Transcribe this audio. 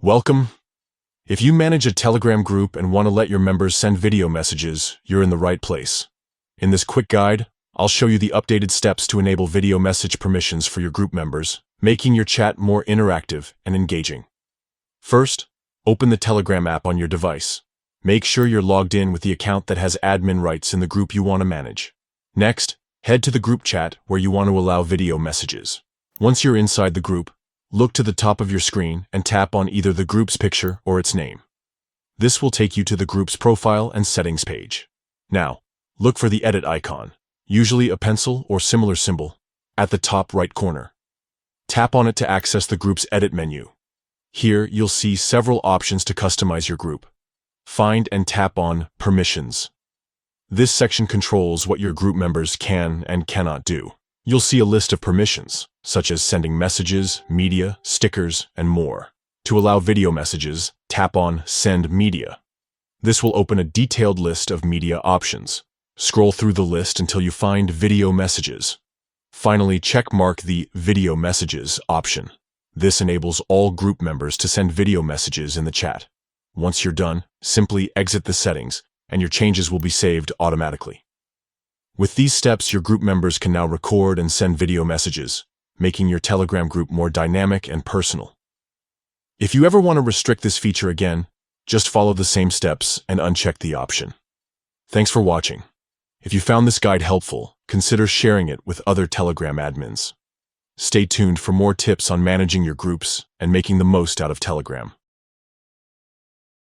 Welcome. If you manage a Telegram group and want to let your members send video messages, you're in the right place. In this quick guide, I'll show you the updated steps to enable video message permissions for your group members, making your chat more interactive and engaging. First, open the Telegram app on your device. Make sure you're logged in with the account that has admin rights in the group you want to manage. Next, head to the group chat where you want to allow video messages. Once you're inside the group, look to the top of your screen and tap on either the group's picture or its name. This will take you to the group's profile and settings page. Now, look for the edit icon, usually a pencil or similar symbol, at the top right corner. Tap on it to access the group's edit menu. Here, you'll see several options to customize your group. Find and tap on Permissions. This section controls what your group members can and cannot do. You'll see a list of permissions, such as sending messages, media, stickers, and more. To allow video messages, tap on Send Media. This will open a detailed list of media options. Scroll through the list until you find Video Messages. Finally, check mark the Video Messages option. This enables all group members to send video messages in the chat. Once you're done, simply exit the settings, and your changes will be saved automatically. With these steps, your group members can now record and send video messages, making your Telegram group more dynamic and personal. If you ever want to restrict this feature again, just follow the same steps and uncheck the option. Thanks for watching. If you found this guide helpful, consider sharing it with other Telegram admins. Stay tuned for more tips on managing your groups and making the most out of Telegram.